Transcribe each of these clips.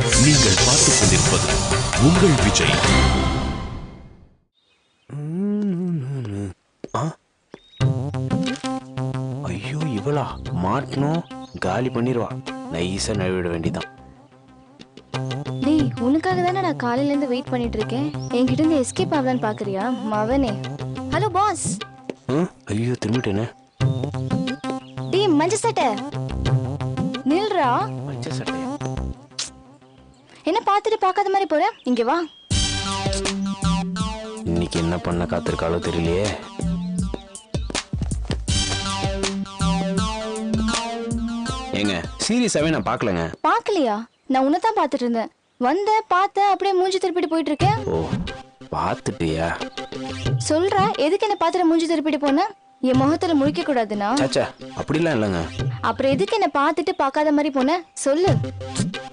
நீங்கள் பார்த்துக் கொண்டிருப்பது உங்கள் விஜய். ஐயோ, இவளா மாட்டணும், காலி பண்ணிடுவா. நைஸா நழுவிட வேண்டிதான். டேய், உனக்காக தானே நான் காலையில இருந்து வெயிட் பண்ணிட்டு இருக்கேன். என்கிட்ட இருந்து எஸ்கேப் ஆகலான்னு பாக்குறியா மவனே? Hello boss. ஐயோ, திரும்பிட்டேனே. டேய் மஞ்ச சட்டை, நில்றா. மஞ்ச சட்டை என்ன பார்த்துட்டு பார்க்காத மாதிரி போற? இங்க வா. இன்னைக்கு என்ன பண்ண காத்திருக்காளோ தெரியலையே. ஏங்க, சீரியஸாவே நான் பார்க்கலங்க. பார்க்கலையா? நான் உன்னை தான் பார்த்துட்டு இருந்தேன். வந்த பார்த்த அப்படியே மூஞ்சி திருப்பிட்டு போயிட்டு இருக்கேன். ஓ, பார்த்துட்டியா? சொல்றா, எதுக்கு என்ன பார்த்துட்டு மூஞ்சி திருப்பிட்டு போன? என் முகத்துல முழிக்க கூடாதுன்னா? சாச்சா, அப்படிலாம் இல்லைங்க. அப்புறம் எதுக்கு என்ன பார்த்துட்டு பார்க்காத மாதிரி போன? சொல்லு.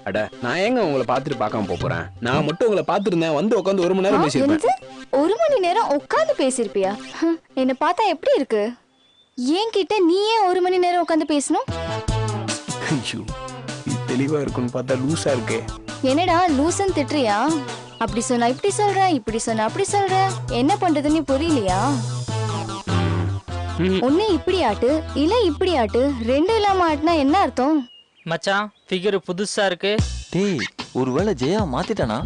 அட, நான் ஏங்க உங்களை பார்த்துட்டு பார்க்காம போறேன்? நான் மட்டும் உங்களை பார்த்துருந்தேன், வந்து உட்காந்து 1 மணி நேரம் பேசியிருப்பேன். 1 மணி நேரம் உட்காந்து பேசியிருப்பியா? என்ன பார்த்தா எப்படி இருக்கு? என்கிட்ட நீ ஏன் 1 மணி நேரம் உட்காந்து பேசணும்? ஐயோ, இது தெளிவா இருக்குன்னு பார்த்தா லூசா இருக்கே. என்னடா லூசன் திட்டுறியா? அப்படி சொன்னா இப்படி சொல்ற, இப்படி சொன்னா அப்படி சொல்ற. என்ன பண்றதுன்னு புரியலையா? ஒண்ணு இப்படி ஆட்டு, இல்ல இப்படி ஆட்டு. ரெண்டும் இல்லாம ஆட்டுனா என்ன அர்த்தம்? மச்சான், ஃபிகர் புதுசா இருக்கு. டேய், ஒருவேளை ஜெயா மாத்திட்டானா?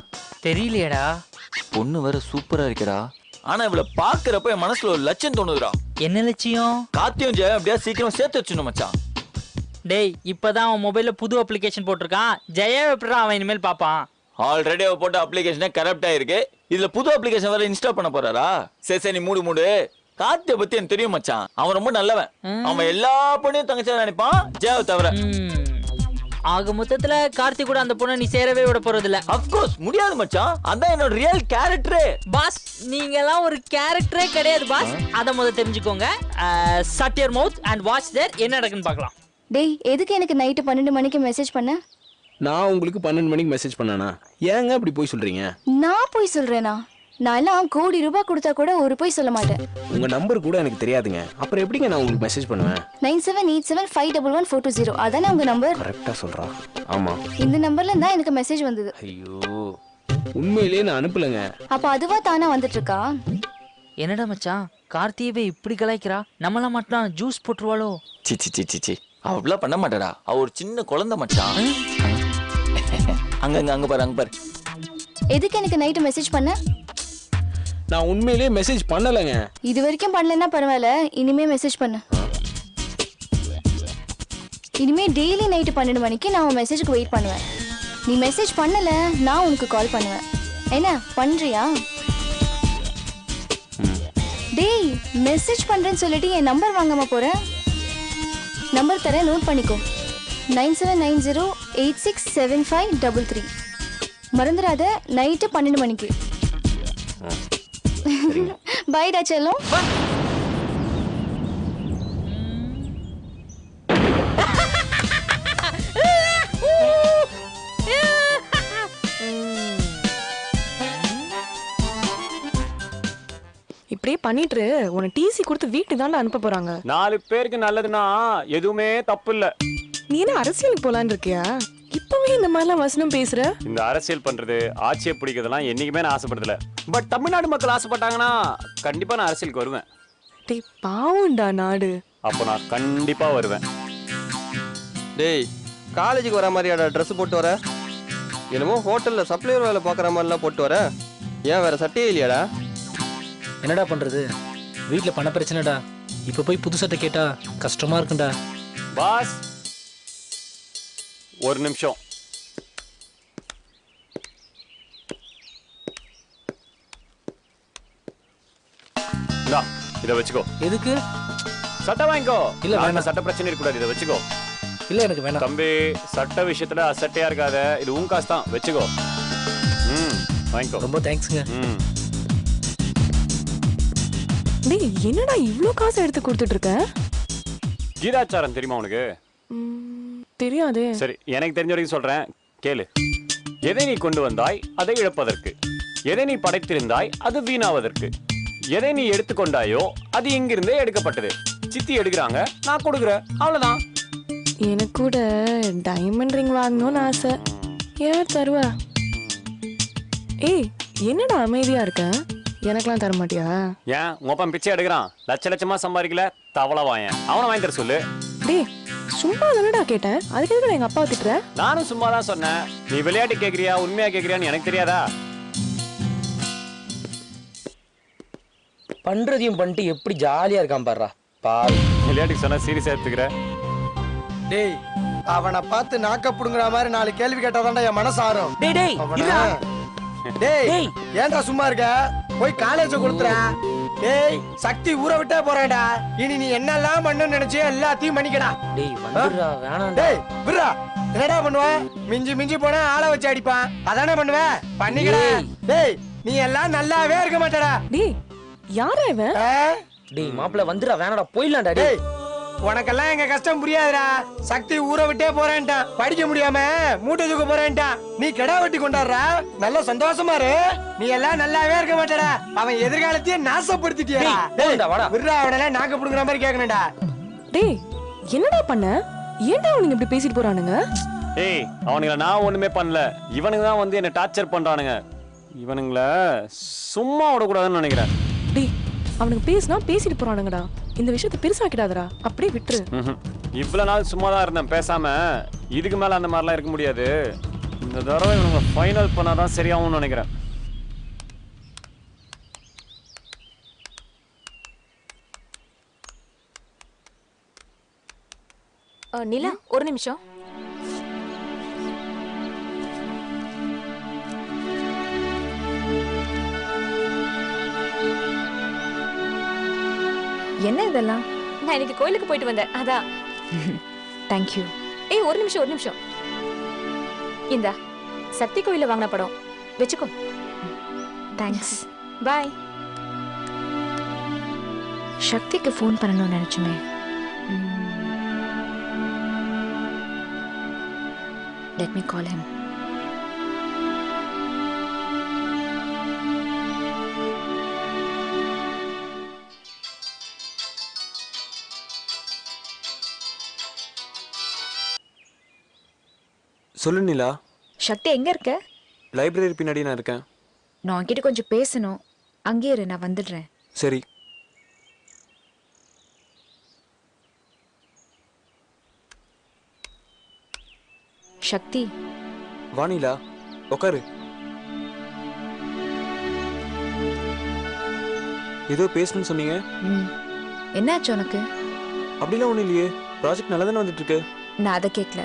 தெரியலையேடா. பொண்ணு வேற சூப்பரா இருக்கடா. ஆனா இவள பாக்குறப்ப என் மனசுல ஒரு லட்சம் தோணுதுடா. என்ன லட்சியம்? காத்தியும் ஜெயா அப்படியே சீக்கிரம் சேர்த்து வச்சிடணும் மச்சான். டேய், இப்பதான் அவன் மொபைல்ல புது அப்ளிகேஷன் போட்டிருக்கான். ஜெயா எப்படி அவன் இனிமேல் பாப்பான்? ஆல்ரெடி அவ போட்ட அப்ளிகேஷனே கரெக்ட் ஆயிருக்கு. இதுல புது அப்ளிகேஷன் வேற இன்ஸ்டால் பண்ண போறாரா? சரி சரி, நீ மூடு. காத்திய பத்தி எனக்கு தெரியும் மச்சான். அவன் ரொம்ப நல்லவன். அவன் எல்லா பொண்ணையும் தங்கச்சா நினைப்பான், ஜெயாவை தவிர. ஆக மொத்தத்துல கார்த்தி கூட அந்த பொண்ணை நீ சேரவே விட போறது இல்ல. அப்கோர்ஸ் முடியாது மச்சான். அதான் என்னோட ரியல் கேரக்டரே. பாஸ், நீங்க எல்லாம் ஒரு கேரக்டரே கிடையாது பாஸ். அத முதல்ல தெரிஞ்சுக்கோங்க. Shut your mouth and watch there. என்ன நடக்குன்னு பார்க்கலாம். டேய், எதுக்கு எனக்கு நைட்டு 12 மணிக்கு மெசேஜ் பண்ண? நான் உங்களுக்கு 12 மணிக்கு மெசேஜ் பண்ணானா? ஏங்க அப்படி போய் சொல்றீங்க? நான் போய் சொல்றேனா? நான் எல்லாம் கோடி ரூபாய் கொடுத்தா கூட ஒரு போய் சொல்ல மாட்டேன். உங்க நம்பர் கூட எனக்கு தெரியாதுங்க. அப்புறம் எப்படிங்க நான் உங்களுக்கு மெசேஜ் பண்ணுவேன்? 9787511420 அதானே உங்க நம்பர்? கரெக்டா சொல்றா. ஆமா, இந்த நம்பர்ல இருந்தா எனக்கு மெசேஜ் வந்தது. ஐயோ, உண்மையிலேயே நான் அனுப்பலங்க. அப்ப அதுவா தானா வந்துட்டு இருக்கா? என்னடா மச்சான், கார்த்தியவே இப்படி கலாய்க்கிறா. நம்மள மட்டும் ஜூஸ் போட்டுருவாளோ? சி அவ அப்படிலாம் பண்ண மாட்டாடா. அவ ஒரு சின்ன குழந்தை மச்சான். அங்க பாரு. எதுக்கு எனக்கு நைட்டு மெசேஜ் பண்ண? நான் உண்மையிலேயே மெசேஜ் பண்ணலங்க. இது வரைக்கும் பண்ணலன்னா பரவாயில்ல, இனிமே மெசேஜ் பண்ணு. இனிமே டெய்லி நைட்டு 12 மணிக்கு நான் உன் மெசேஜுக்கு வெயிட் பண்ணுவேன். நீ மெசேஜ் பண்ணல, நான் உனக்கு கால் பண்ணுவேன். என்ன பண்றியா? டேய், மெசேஜ் பண்றேன்னு சொல்லிட்டு என் நம்பர் வாங்காம போற? நம்பர் தரேன், நோட் பண்ணிக்கோ. 9790867533. மறந்துடாத, நைட்டு 12 மணிக்கு. பைடா செல்லம். இப்படியே பண்ணிட்டு உன்னை டிசி கொடுத்து வீட்டுக்கு தானே அனுப்ப போறாங்க. 4 பேருக்கு நல்லதுன்னா எதுவுமே தப்பு இல்ல. நீ என்ன அரசியலுக்கு போலான்னு இருக்கியா? இப்பவே இந்த மாதிரிலாம் வசனம் பேசுற? இந்த அரசியல் பண்றது, ஆட்சியை பிடிக்கிறதெல்லாம் என்னைக்குமே நான் ஆசைப்படுறதில்ல. பட் தமிழ்நாடு மக்கள் ஆசைப்பட்டாங்கன்னா கண்டிப்பா நான் அரசியலுக்கு வருவேன். டேய், பாவுண்டா நாடு. அப்போ நான் கண்டிப்பா வருவேன். டேய், காலேஜுக்கு வர மாதிரியாடா ட்ரெஸ் போட்டு வர? என்னமோ ஹோட்டல்ல சப்ளையர் வேலை பார்க்குற மாதிரிலாம் போட்டு வர. ஏன் வேற சட்டையே இல்லையாடா? என்னடா பண்றது, வீட்டில் பண பிரச்சனைடா. இப்போ போய் புது சட்டை கேட்டா கஷ்டமா இருக்குண்டா. பாஸ், ஒரு நிமிஷம். இதை வச்சுக்கோ. எதுக்கு? சட்டை வாங்கிக்கோ. இல்ல, வேணாம். சட்ட பிரச்சனை இருக்கக்கூடாது, இதை வச்சுக்கோ. இல்ல, எனக்கு வேணாம். தம்பி, சட்ட விஷயத்துல அசட்டையா இருக்காத. இது உன் காசு தான், வச்சுக்கோ. வாங்கிக்கோ. ரொம்ப தேங்க்ஸ்ங்க. டேய், என்னடா இவ்ளோ காசு எடுத்து கொடுத்துட்டு இருக்க? கீதாச்சாரம் தெரியுமா உனக்கு? தெரியாதே. சரி, எனக்கு தெரிஞ்ச வரைக்கும் சொல்றேன், கேளு. எதை நீ கொண்டு வந்தாய் அதை இழப்பதற்கு, எதை நீ படைத்திருந்தாய் அது வீணாவதற்கு, எதை நீ எடுத்துக்கொண்டாயோ அது எங்கிருந்தே எடுக்கப்பட்டது. சித்தி எடுக்கிறாங்க, நான் கொடுக்குறேன், அவ்வளவுதான். எனக்கு கூட டைமண்ட் ரிங் வாங்கணும்னு ஆசை. ஏன் தருவ? ஏய் என்னடா அமைதியா இருக்க? எனக்கெல்லாம் தர மாட்டியா? ஏன் உங்க அப்பா பிச்சை எடுக்கிறான், லட்சமா சம்பாதிக்கல, தவளை வாயன், அவனை வாங்கி தர சொல்லு. டேய் சும்மா தானடா கேட்டேன், அதுக்கு எதுக்கு எங்க அப்பா திட்டுற? நானும் சும்மா தான் சொன்னேன். நீ விளையாட்டு கேக்குறியா உண்மையா கேக்குறியான்னு எனக்கு தெரியாதா? பண்றதையும் பண்ணிட்டு எப்படி ஜாலியா இருக்கான் பாருடா. பாரு விளையாட்டுக்கு சொன்னா சீரியஸா எடுத்துக்கிற. டேய் அவனை பார்த்து நாக்க புடுங்குற மாதிரி 4 கேள்வி கேட்டாதான்டா என் மனசு ஆறும். டேய் டேய் டேய் ஏன்டா சும்மா இருக்க? போய் காலேஜ் கொடுத்துற. டேய் சக்தி ஊரை விட்டே போறேன்டா. இனி நீ என்னெல்லாம் பண்ணணும்னு நினைச்சு எல்லாத்தையும் பண்ணிக்கடா. டேய் வந்துடா வேணாம். டேய் விட்றா. என்னடா பண்ணுவ? மிஞ்சி மிஞ்சி போனா ஆளை வச்சு அடிப்பான், அதானே பண்ணுவ? பண்ணிக்கடா. டேய் நீ எல்லாம் நல்லாவே இருக்க மாட்டடா. டேய் யாரா இவன்? டேய் மாப்பிள்ள வந்துடா வேணாடா போயிடலாம்டா. டேய் உனக்கெல்லாம் எங்க கஷ்டம் புரியாதுடா. சக்தி ஊரை விட்டே போறேன்ட்டான், படிக்க முடியாம மூட்டை தூக்க போறேன்ட்டான். நீ கெடா வெட்டி கொண்டாடுறா, நல்ல சந்தோஷமா இரு. நீ எல்லாம் நல்லாவே இருக்க மாட்டடா. அவன் எதிர்காலத்தையே நாசப்படுத்திட்டியா? விட்றா, அவனெல்லாம் நாக்க புடுங்குற மாதிரி கேட்கணும்டா. டேய் என்னடா பண்ண? ஏன்டா அவனுங்க இப்படி பேசிட்டு போறானுங்க? ஏய் அவனுங்கள நான் ஒண்ணுமே பண்ணல, இவனுங்க தான் வந்து என்ன டார்ச்சர் பண்றானுங்க. இவனுங்கள சும்மா விடக்கூடாதுன்னு நினைக்கிறேன். டேய் அவனுக்கு பேசினா பேசிட்டு போறானுங்கடா. இந்த விஷயத்தை பெருசாக்கிடாதடா, அப்படியே விட்டுரு. இவ்வளவு நாள் சும்மா தான் இருந்தேன் பேசாம. இதுக்கு மேல அந்த மாதிரிலாம் இருக்க முடியாது. இந்த தடவை இவனுங்க ஃபைனல் பண்ணாதான் சரியாகும்னு நினைக்கிறேன். நிலா ஒரு நிமிஷம். என்ன இதெல்லாம்? நான் இன்னைக்கு கோயிலுக்கு போயிட்டு வந்தேன், அதான். தேங்க்யூ. ஏய் ஒரு நிமிஷம். இந்தா சக்தி கோயில வாங்கின படம் வச்சுக்கோ. தேங்க்ஸ். பாய். சக்திக்கு ஃபோன் பண்ணணும்னு நினைச்சுமே. Let me call him. சொல்லு நிலா. சக்தி எங்க இருக்க? லைப்ரரி பின்னாடி நான் இருக்கேன். நான் உன்கிட்ட கொஞ்சம் பேசணும், அங்கே இரு, நான் வந்துடுறேன். சரி. சக்தி வானிலா உட்காரு. ஏதோ பேசணும்னு சொன்னீங்க. என்னாச்சு உனக்கு? அப்படிலாம் ஒன்றும் இல்லையே, ப்ராஜெக்ட் நல்லா தானே வந்துட்டு இருக்கு. நான் அதை கேட்கல.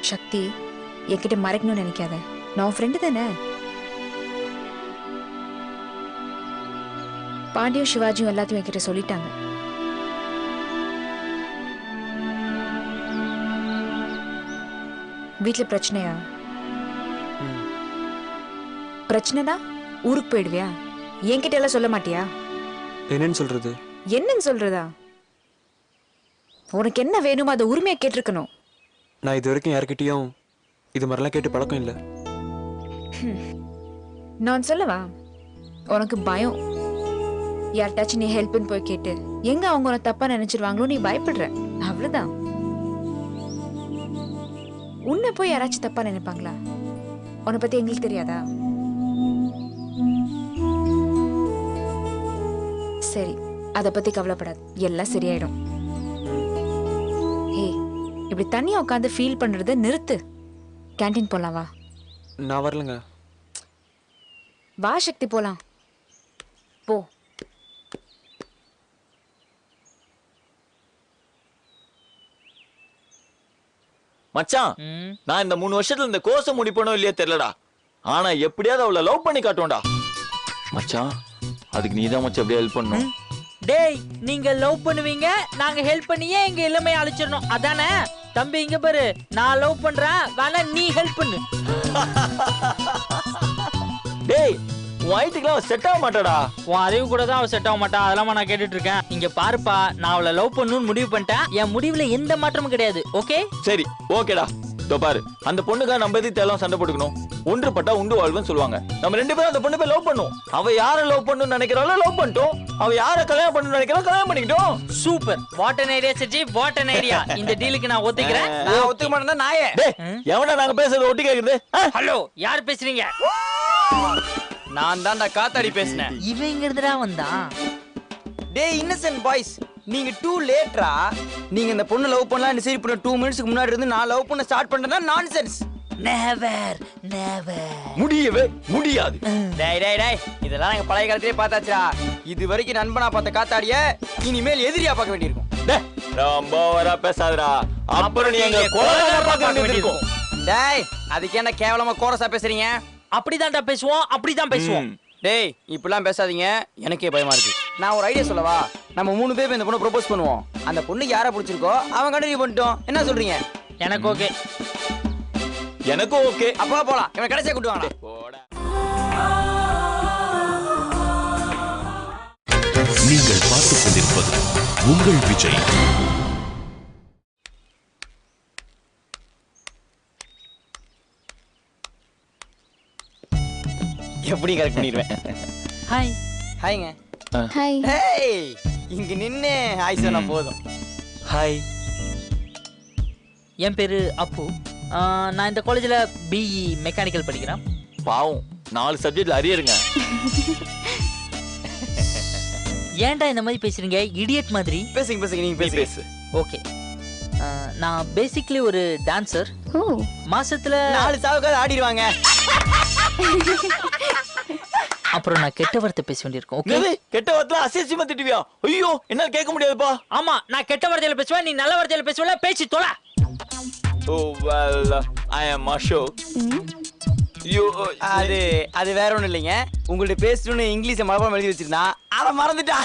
சக்தி என்கிட்ட மறைக்கணும்னு நினைக்காத, நான் ஃப்ரெண்டு தானே. பாண்டியும் சிவாஜியும் எல்லாத்தையும் என்கிட்ட சொல்லிட்டாங்க. வீட்டுல பிரச்சனையா? பிரச்சனைனா ஊருக்கு போயிடுவியா? என்கிட்ட எல்லாம் சொல்ல மாட்டியா? என்னன்னு சொல்றது? என்னன்னு சொல்றதா? உனக்கு என்ன வேணுமோ அதை உரிமையா கேட்டிருக்கணும். நான் இது வரைக்கும் யார்கிட்டயும் இது மாதிரிலாம் கேட்டு பழக்கம் இல்லை. நான் சொல்லவா? உனக்கு பயம். யார்ட்டாச்சும் நீ ஹெல்ப்னு போய் கேட்டு எங்க அவங்க உன தப்பா நினைச்சிருவாங்களோ நீ பயப்படுற, அவ்வளவுதான். உன்னை போய் யாராச்சும் தப்பா நினைப்பாங்களா? உன்னை பத்தி எங்களுக்கு தெரியாதா? சரி, அத பத்தி கவலைப்படாது, எல்லாம் சரியாயிடும். ஏய், இப்படி தனியா உட்காந்து ஃபீல் பண்றத நிறுத்து. கேண்டீன் போலாம் வா. நான் வரலங்க. வா சக்தி போலாம். போ. மச்சான், நான் இந்த 3 வருஷத்துல இந்த கோர்ஸ் முடிப்பனோ இல்லையா தெரியலடா. ஆனா எப்படியாவது அவளை லவ் பண்ணி காட்டுவோம்டா. மச்சான், அதுக்கு நீதான் மச்சான் அப்படியே ஹெல்ப் பண்ணணும். டேய், நீங்க லவ் பண்ணுவீங்க, நாங்க ஹெல்ப் பண்ணியே எங்க இளமையை அழிச்சிடணும், அதானே? தம்பி இங்க பாரு, நான் லவ் பண்றேன், வேணா நீ ஹெல்ப் பண்ணு. டேய், உன் ஹைட்டுக்குலாம் செட் ஆக மாட்டாடா. உன் அறிவு கூட தான் அவ செட் ஆக மாட்டா, அதெல்லாம் நான் கேட்டுட்டு இருக்கேன். இங்க பாருப்பா, நான் அவளை லவ் பண்ணணும்னு முடிவு பண்ணிட்டேன். என் முடிவுல எந்த மாற்றமும் கிடையாது. ஓகே? சரி, ஓகேடா. இதோ பாரு, அந்த பொண்ணுக்காக நம்ம எதுக்கு தேவையில்லாம சண்டை போட்டுக்கணும்? ஒன்றுபட்டா உண்டு வாழ்வுன்னு சொல்லுவாங்க. நம்ம 2 பேரும் அந்த பொண்ணு போய் லவ் பண்ணும். அவ யாரை லவ் பண்ணணும்னு நினைக்கிறாளோ லவ் பண்ணிட்டோம். அவ யாரை கல்யாணம் பண்ணணும்னு நினைக்கிறாளோ கல்யாணம் பண்ணிக்கிட்டோம். Super, what an idea Sachi, what an idea. இந்த டீலுக்கு நான் ஒத்துக்கிறேன். நான் ஒத்துக்க மாட்டேன்னா நாயே. எவனா நாங்க பேசுறது ஒட்டி கேக்குறது? ஹலோ, யார் பேசுறீங்க? நான் தான்டா காத்தாடி பேசினேன். இவன் எங்க இருந்துடா வந்தான்? டேய் இன்னசென்ட் பாய்ஸ், நீங்க டூ லேட்ரா. நீங்க இந்த பொண்ணு லவ் பண்ணலாம் டிசைட் பண்ண 2 மினிட்ஸ்க்கு முன்னாடி இருந்து நான் லவ் பண்ண ஸ்டார்ட் பண்றேன்னா நான்சென்ஸ். Never never. முடியவே முடியாது. டேய் டேய் டேய், இதெல்லாம் நாங்க பழைய காலத்திலே பார்த்தாச்சுடா. இது வரைக்கும் நண்பனா பார்த்த காத்தாடிய இனிமேல் எதிரியா பார்க்க வேண்டியிருக்கும். டேய் ரொம்ப வரா பேசாதடா. அப்புறம் நீ எங்க கோலமா பார்க்க வேண்டியிருக்கும். டேய் அதுக்கு என்ன கேவலமா கோரஸா பேசுறீங்க? அப்படிதான்டா பேசுவோம், அப்படிதான் பேசுவோம். டேய் இப்படிலாம் பேசாதீங்க, எனக்கே பயமா இருக்கு. நான் ஒரு ஐடியா சொல்லவா? நம்ம 3 பேர் இந்த பொண்ணை ப்ரோபோஸ் பண்ணுவோம். அந்த பொண்ணுக்கு யாரை பிடிச்சிருக்கோ அவன் கண்டினியூ பண்ணிட்டோம். என்ன சொல்றீங்க? எனக்கு ஓகே. எனக்கு ஓகே. அப்பா போலாம். இவன் கடைசியா கூட்டு வாங்க. நீங்கள் பார்த்துக் கொண்டிருப்பது உங்கள் விஜய். எப்படி கரெக்ட் பண்ணிடுவேன். ஹாய். ஹாய்ங்க. ஹாய். ஹேய், இங்க நின்னு ஹாய் சொன்னா போதும். ஹாய். என் பேரு அப்பு. நான் இந்த காலேஜில் பிஇ மெக்கானிக்கல் படிக்கிறேன். பாவம் 4 சப்ஜெக்ட்ல அரியருங்க. ஏன்டா இந்த மாதிரி பேசுறீங்க இடியட் மாதிரி? பேசுங்க பேசுங்க, நீங்க பேசு. ஓகே. நான் பேசிக்கலி ஒரு டான்சர். ஓ, மாசத்துல 4 சாவுக்காவது ஆடிடுவாங்க. அப்புறம் நான் கெட்ட வார்த்தை பேச வேண்டியிருக்கும். ஓகே, கெட்ட வார்த்தை அசியசியமா திட்டுவியா? ஐயோ என்னால கேட்க முடியாதுப்பா. ஆமா, நான் கெட்ட வார்த்தையில பேசுவேன், நீ நல்ல வார்த்தையில பேசுவல. பேசி தொலை. Oh well, I am Ashok. அது வேற ஒண்ணும் இல்லைங்க. உங்கள்ட்ட பேசணும்னு இங்கிலீஷ் மலபாரம் எழுதி வச்சிருந்தா அதை மறந்துட்டா.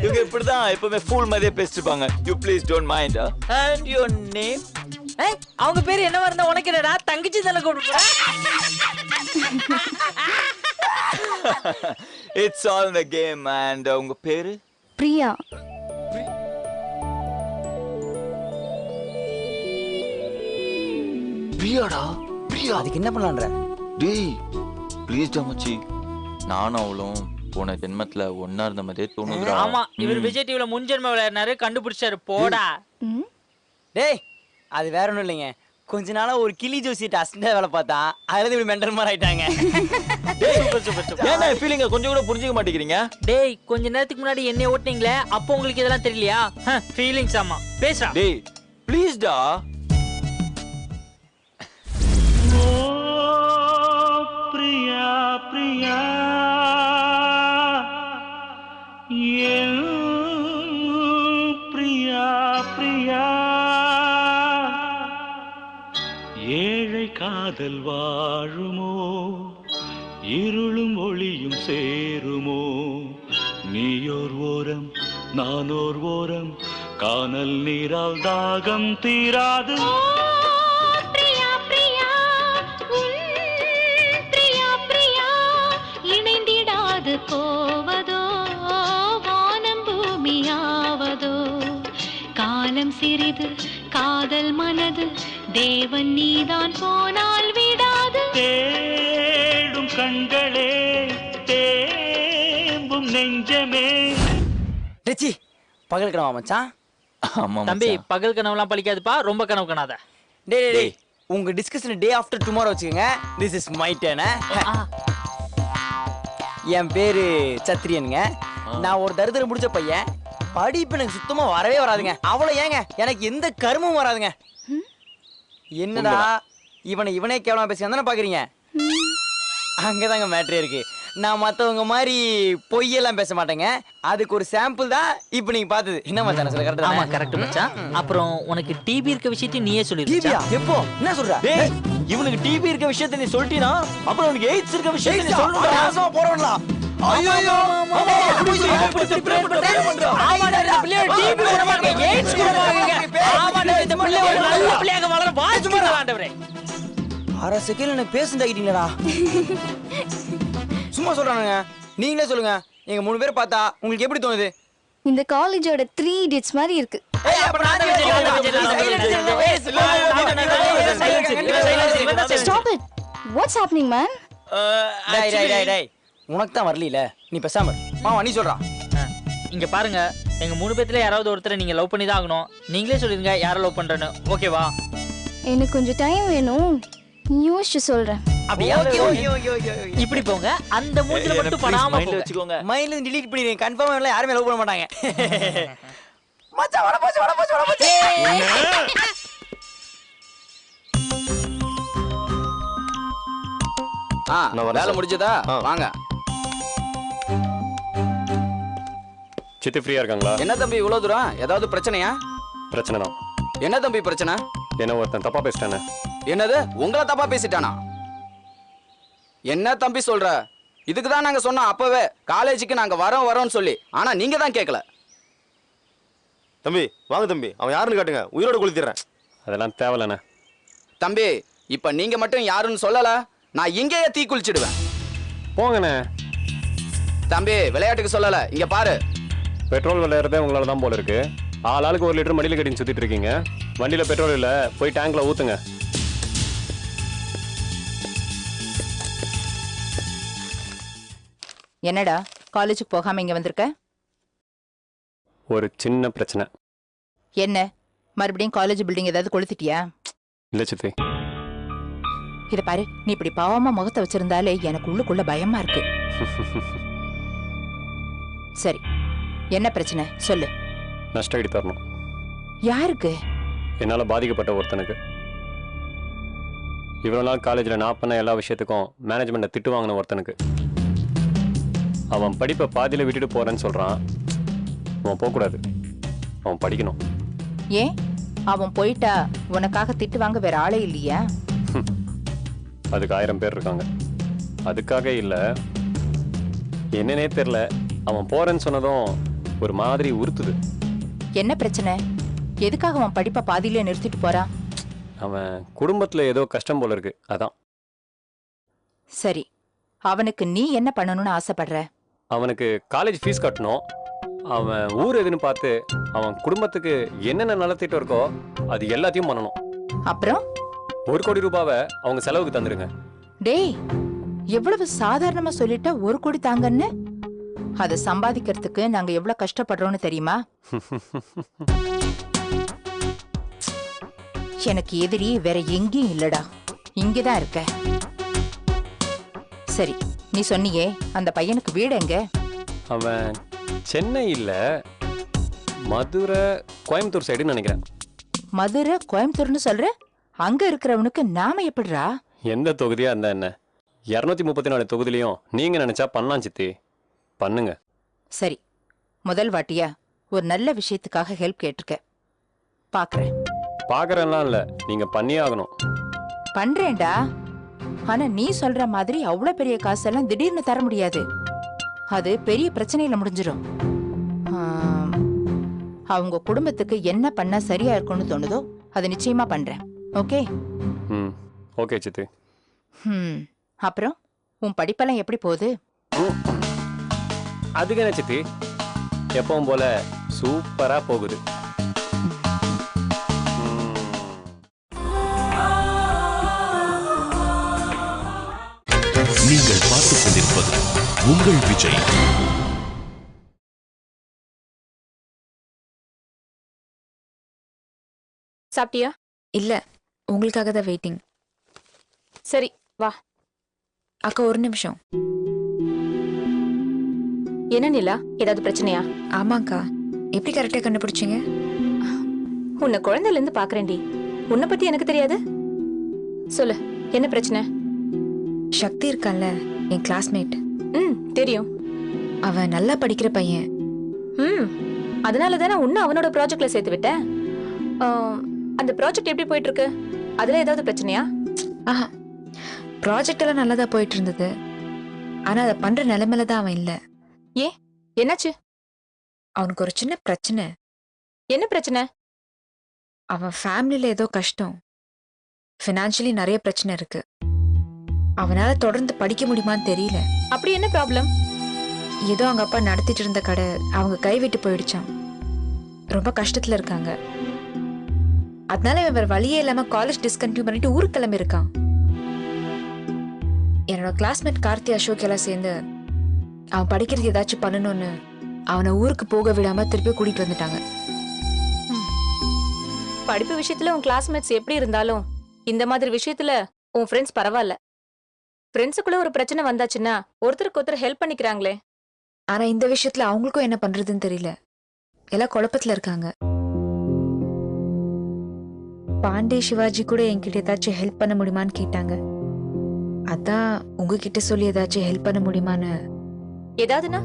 இவங்க இப்படிதான் எப்பவுமே ஃபூல் மாதிரியே பேசிட்டுப்பாங்க. You please don't mind. And your name? அவங்க பேரு என்னவா இருந்தா உனக்கு என்னடா? தங்கச்சி தானே கூப்பிடுறா. It's all in the game. And உங்க பேரு? பிரியா. பிரியாடா? பிரியா அதுக்கு என்ன பண்ணலான்ற? டேய் ப்ளீஸ் டா மச்சி, நானும் அவளும் போன ஜென்மத்துல ஒண்ணா இருந்த மாதிரியே தோணுதுடா. ஆமா, இவர் விஜய் டிவில முன்ஜென்ம விளையாடுனாரு, கண்டுபிடிச்சாரு. போடா. டேய் அது வேற ஒண்ணும் இல்லைங்க. கொஞ்ச நாளா ஒரு கிளி ஜோசிட்ட அசிஸ்டன்ட் வேலை பார்த்தா அதுல இப்படி மெண்டல் மாதிரி ஆயிட்டாங்க. Super super super. ஏன்னா ஃபீலிங்க கொஞ்சம் கூட புரிஞ்சுக்க மாட்டேங்கிறீங்க. டேய் கொஞ்ச நேரத்துக்கு முன்னாடி என்னை ஓட்டுனீங்களே, அப்போ உங்களுக்கு இதெல்லாம் தெரியலையா? ஃபீலிங்ஸ். ஆமா பேசுறா. டேய் ப்ளீஸ் டா. பிரியா பிரியா பிரியா பிரியா, ஏழை காதல் வாழுமோ, இருளும் ஒளியும் சேருமோ, நீயோர் ஓரம் நானோர் ஓரம், கானல் நீரால் தாகம் தீராது. போவதோ வானம் பூமியாவதோ, காலம் சிறிது காதல் மனது, தேவன் நீதான் போனால் விடாது. தேடும் கண்களே தேம்பும் நெஞ்சமே. டச்சி பகல் கனவா மச்சான்? ஆமா தம்பி, பகல் கனவுலாம் பழிக்காதுப்பா, ரொம்ப கனவு காணாத. டேய் டேய், உங்க டிஸ்கஷன் டே ஆஃப்டர் டுமாரோ வச்சுக்கோங்க. This is my turn. என் பேரு சத்ரியனுங்க. நான் ஒரு தரித்திரம் முடிச்ச பையன். படிப்பு எனக்கு சுத்தமா வரவே வராதுங்க. அவ்வளவு ஏங்க எனக்கு எந்த கருமும் வராதுங்க. என்னடா இவனே கேவலமா பேசினா பாக்குறீங்க? அங்கதாங்க மேட்ரே இருக்கு. நான் மத்தவங்க மாதிரி பொய்யெல்லாம் பேச மாட்டேங்க. அதுக்கு ஒரு சாம்பிள் தான் இப்ப நீங்க பார்த்தது. என்ன மச்சான் சொல்ல கரெக்ட்டா? ஆமா கரெக்ட் மச்சான். அப்புறம் உனக்கு டிபி இருக்க விஷயத்தை நீயே சொல்லிரு. டிபியா? எப்போ? என்ன சொல்ற? டேய் இவனுக்கு டிபி இருக்க விஷயத்தை நீ சொல்லிட்டீனா, அப்புறம் உனக்கு எய்ட்ஸ் இருக்க விஷயத்தை நீ சொல்லணும்டா. நாசமா போறவங்களா? ஐயோ ஐயோ ஆமா டிபி வரமாங்க, எய்ட்ஸ் வரமாங்க. ஆமா இந்த பிள்ளை ஒரு நல்ல பிள்ளையாக வளர வாழ்த்துமா ஆண்டவரே. அரை செகண்ட்ல என்ன பேசண்ட் ஆகிட்டீங்களா? சும்மா சொல்றானுங்க. நீங்களே சொல்லுங்க, எங்க 3 பேர் பார்த்தா உங்களுக்கு எப்படி தோணுது? இந்த காலேஜோட 3 இடியட்ஸ் மாதிரி இருக்கு. Stop it. What's happening, man? டேய் உனக்கு தான் வரல. நீ பேசாம மாமா நீ சொல்றா. இங்க பாருங்க, எங்க 3 பேத்துல யாராவது ஒருத்தரை நீங்க லவ் பண்ணி தான் ஆகணும். நீங்களே சொல்லுங்க யாரை லவ் பண்றேன்னு. ஓகேவா? எனக்கு கொஞ்சம் டைம் வேணும், யோசிச்சு சொல்றேன். அப்படியே இப்படி போங்க, அந்த மூஞ்சில மட்டும் படாம வச்சுக்கோங்க. மைண்ட்ல இருந்து delete பண்ணிடுங்க. கன்ஃபார்மா இல்ல யாருமே லவ் பண்ண மாட்டாங்க. மச்சான் வட போச்சு. வேலை முடிஞ்சதா? வாங்க. சித்தி ஃப்ரீயா இருக்காங்களா? என்ன தம்பி இவ்வளவு தூரம்? ஏதாவது பிரச்சனையா? பிரச்சனை தான். என்ன தம்பி பிரச்சனை? என்ன ஒருத்தன் தப்பா பேசிட்டானே. என்னது? உங்களை தப்பா பேசிட்டானா? என்ன தம்பி சொல்ற? இதுக்கு தான் நாங்க சொன்னோம் அப்பவே காலேஜுக்கு நாங்க வரோம்னு சொல்லி. ஆனா நீங்க தான் கேட்கல. தம்பி வாங்க தம்பி, அவன் யாருன்னு காட்டுங்க, உயிரோட கொளுத்திடுறேன். அதெல்லாம் தேவலண்ணே. தம்பி இப்ப நீங்க மட்டும் யாருன்னு சொல்லல, நான் இங்கேயே தீ குளிச்சிடுவேன். போங்கண்ணே. தம்பி விளையாட்டுக்கு சொல்லல, இங்க பாரு. பெட்ரோல் விளையாடுறதே உங்களால தான் போல இருக்கு. ஆளுக்கு 1 லிட்டர் மடியில கட்டின்னு சுத்திட்டு இருக்கீங்க. வண்டியில பெட்ரோல் இல்ல, போய் டேங்க்ல ஊத்துங்க. என்னடா காலேஜுக்கு போகாம இங்க வந்திருக்க? ஒரு சின்ன பிரச்சனை. என்ன மறுபடியும் காலேஜ் பில்டிங் ஏதாவது கொளுத்திட்டியா? இல்ல சித்தி. இத பாரு, நீ இப்படி பாவமா முகத்தை வச்சிருந்தாலே எனக்கு உள்ளுக்குள்ள பயமா இருக்கு. சரி, என்ன பிரச்சனை சொல்லு. நஷ்டஈடு தரணும். யாருக்கு? என்னால பாதிக்கப்பட்ட ஒருத்தனுக்கு. இவ்வளவு நாள் காலேஜ்ல நான் பண்ண எல்லா விஷயத்துக்கும் மேனேஜ்மெண்ட்டை திட்டு வாங்கின ஒருத்தனுக்கு. அவன் படிப்பை பாதியில விட்டுட்டு போறேன்னு சொல்றான். அவன் போகக்கூடாது, அவன் படிக்கணும். ஏன் அவன் போயிட்டா உனக்காக திட்டு வாங்க வேற ஆளே இல்லையா? அதுக்கு 1000 பேர் இருக்காங்க. அதுக்காக இல்ல, என்னன்னே தெரியல, அவன் போறேன்னு சொன்னதும் ஒரு மாதிரி உறுத்துது. என்ன பிரச்சனை? எதுக்காக அவன் படிப்பை பாதியிலே நிறுத்திட்டு போறான்? அவன் குடும்பத்துல ஏதோ கஷ்டம் போல இருக்கு, அதான். சரி, அவனுக்கு நீ என்ன பண்ணணும்னு ஆசைப்படுற? அவனுக்கு காலேஜ் ஃபீஸ் கட்டணும். அவன் ஊர் எதுன்னு பார்த்து அவன் குடும்பத்துக்கு என்னென்ன நலத்திட்டம் இருக்கோ அது எல்லாத்தையும் பண்ணணும். அப்புறம் 1 கோடி ரூபாவை அவங்க செலவுக்கு தந்துருங்க. டேய், எவ்வளவு சாதாரணமா சொல்லிட்ட 1 கோடி தாங்கன்னு. அதை சம்பாதிக்கிறதுக்கு நாங்க எவ்வளவு கஷ்டப்படுறோம்னு தெரியுமா? எனக்கு எதிரி வேற எங்கேயும் இல்லடா, இங்கதான் இருக்க. சரி, நீ சொன்னியே அந்த பையனுக்கு வீடு எங்க? அவன் சென்னை இல்ல, மதுரை கோயம்புத்தூர் சைடுன்னு நினைக்கிறேன். மதுரை கோயம்புத்தூர்னு சொல்ற? அங்க இருக்கிறவனுக்கு நாம எப்படிரா? எந்த தொகுதியா இருந்தா என்ன? 234 தொகுதியிலையும் நீங்க நினைச்சா பண்ணலாம் சித்தி, பண்ணுங்க. சரி, முதல் வாட்டியா ஒரு நல்ல விஷயத்துக்காக ஹெல்ப் கேட்டிருக்க. பாக்குறேன். பாக்குறேன்லாம் இல்ல, நீங்க பண்ணியே ஆகணும். பண்றேன்டா, ஆனா நீ சொல்ற மாதிரி அவ்வளவு பெரிய காசெல்லாம் திடீர்னு தர முடியாது. அது பெரிய பிரச்சனையில முடிஞ்சிடும். அவங்க குடும்பத்துக்கு என்ன பண்ணா சரியா இருக்கும்னு தோணுதோ அது நிச்சயமா பண்றேன். ஓகே? ஓகே சித்தி. அப்புறம் உன் படிப்பெல்லாம் எப்படி போகுது? அதுக்கு என்ன சித்தி, எப்பவும் போல சூப்பரா போகுது. நீங்கள் பார்த்துக் கொண்டிருப்பது உங்கள் விஜய். சாப்பிட்டியா? இல்ல, உங்களுக்காக தான் வெயிட்டிங். சரி வா. அக்கா ஒரு நிமிஷம். என்ன நிலா, ஏதாவது பிரச்சனையா? ஆமாக்கா, எப்படி கரெக்டா கண்டுபிடிச்சீங்க? உன்னை குழந்தையில இருந்து பாக்குறேன்டி, உன்னை பத்தி எனக்கு தெரியாது. சொல்லு, என்ன பிரச்சனை? சக்தி இருக்கான்ல, என் கிளாஸ்மேட். தெரியும். அவன் நல்லா படிக்கிற பையன். அதனால தானே உன்னை அவனோட ப்ராஜெக்ட்ல சேர்த்து விட்டேன். அந்த ப்ராஜெக்ட் எப்படி போயிட்டு இருக்கு? அதுல ஏதாவது பிரச்சனையா? ஆஹா, ப்ராஜெக்ட் எல்லாம் நல்லதா போயிட்டு இருந்தது. ஆனா அதை பண்ற நிலைமையில தான் அவன் இல்ல. ஏன், என்னாச்சு? அவனுக்கு ஒரு சின்ன பிரச்சனை. என்ன பிரச்சனை? அவன் ஃபேமிலியில ஏதோ கஷ்டம். ஃபினான்ஷியலி நிறைய பிரச்சனை இருக்கு. அவனால தொடர்ந்து படிக்க முடியுமான்னு தெரியல. அப்படி என்ன ப்ராப்ளம்? ஏதோ அவங்க அப்பா நடத்திட்டு இருந்த கடை அவங்க கைவிட்டு போயிடுச்சான். ரொம்ப கஷ்டத்துல இருக்காங்க. அதனால இவன் வேற வழியே இல்லாம காலேஜ் டிஸ்கண்டினியூ பண்ணிட்டு ஊருக்கு கிளம்பி இருக்கான். என்னோட கிளாஸ்மேட் கார்த்தி அசோக் எல்லாம் சேர்ந்து அவன் படிக்கிறது ஏதாச்சும் பண்ணணும்னு அவனை ஊருக்கு போக விடாம திருப்பி கூட்டிட்டு வந்துட்டாங்க. படிப்பு விஷயத்துல உன் கிளாஸ்மேட்ஸ் எப்படி இருந்தாலும் இந்த மாதிரி விஷயத்துல உன் ஃப்ரெண்ட்ஸ் பரவாயில்ல. ஃப்ரெண்ட்ஸுக்குள்ள ஒரு பிரச்சனை வந்தாச்சுன்னா ஒருத்தருக்கு ஒருத்தர் ஹெல்ப் பண்ணிக்கிறாங்களே. ஆனா இந்த விஷயத்துல அவங்களுக்கும் என்ன பண்றதுன்னு தெரியல. எல்லாம் குழப்பத்துல இருக்காங்க. பாண்டே சிவாஜி கூட என்கிட்ட ஏதாச்சும் ஹெல்ப் பண்ண முடியுமான்னு கேட்டாங்க. அதான் உங்ககிட்ட சொல்லி ஏதாச்சும் ஹெல்ப் பண்ண முடியுமான்னு. ஏதாவதுன்னா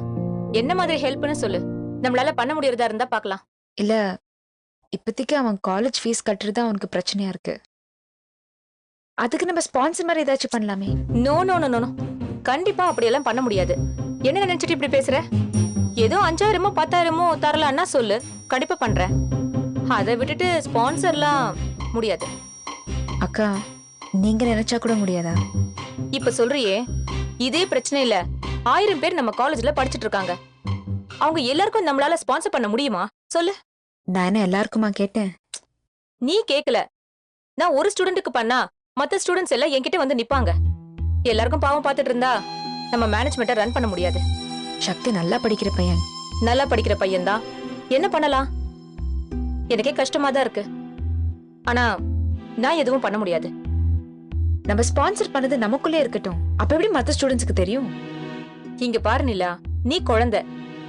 என்ன மாதிரி ஹெல்ப்னு சொல்லு, நம்மளால பண்ண முடியறதா இருந்தா பார்க்கலாம். இல்ல, இப்போதைக்கு அவன் காலேஜ் ஃபீஸ் கட்டுறது அவனுக்கு பிரச்சனையா இருக்கு. அதுக்கு நம்ம ஸ்பான்சர் மாதிரி ஏதாச்சும் பண்ணலாமே. நோ நோ நோ நோ, கண்டிப்பா அப்படியெல்லாம் பண்ண முடியாது. என்ன நினைச்சிட்டு இப்படி பேசுற? ஏதோ 5000மோ 10,000மோ தரலான்னா சொல்லு, கண்டிப்பா பண்றேன். அதை விட்டுட்டு ஸ்பான்சர்லாம் முடியாது. அக்கா, நீங்க நினைச்சா கூட முடியாதா? இப்ப சொல்றியே, இதே பிரச்சனை இல்ல 1000 பேர் நம்ம காலேஜ்ல படிச்சிட்டு இருக்காங்க. அவங்க எல்லாருக்கும் நம்மளால ஸ்பான்சர் பண்ண முடியுமா சொல்லு? நான் என்ன எல்லாருக்குமா கேட்டேன்? நீ கேக்கல. நான் ஒரு ஸ்டூடெண்ட்டுக்கு பண்ணா மத்த ஸ்டூடெண்ட்ஸ் எல்லாம் என்கிட்ட வந்து நிப்பாங்க. எல்லாருக்கும் பாவம் பார்த்துட்டு இருந்தா நம்ம மேனேஜ்மெண்ட்டை ரன் பண்ண முடியாது. சக்தி நல்லா படிக்கிற பையன். நல்லா படிக்கிற பையன் தான். என்ன பண்ணலாம்? எனக்கே கஷ்டமா தான் இருக்கு. ஆனா நான் எதுவும் பண்ண முடியாது. நம்ம ஸ்பான்சர் பண்ணது நமக்குள்ளே இருக்கட்டும். அப்ப எப்படி மத்த ஸ்டூடெண்ட்ஸ்க்கு தெரியும்? இங்க பாரு நிலா, நீ குழந்தை,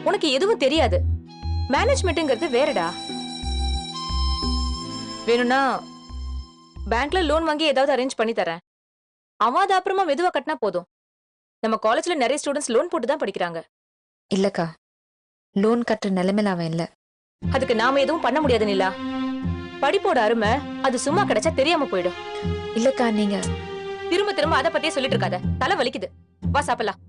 உனக்கு எதுவும் தெரியாது. மேனேஜ்மெண்ட்ங்கிறது வேறடா. வேணும்னா பேங்க்ல லோன் வாங்கி ஏதாவது அரேஞ்ச் பண்ணி தரேன். அவன் அது அப்புறமா மெதுவா கட்டினா போதும். நம்ம காலேஜ்ல நிறைய ஸ்டூடெண்ட்ஸ் லோன் போட்டு தான் படிக்கிறாங்க. இல்லக்கா, லோன் கட்டுற நிலைமையில அவன் இல்ல. அதுக்கு நாம எதுவும் பண்ண முடியாது நிலா. படிப்போட அருமை அது சும்மா கிடைச்சா தெரியாம போயிடும். இல்லக்கா, நீங்க திரும்ப திரும்ப அதை பத்தியே சொல்லிட்டு இருக்காத. தலை வலிக்குது. வா சாப்பிடலாம்.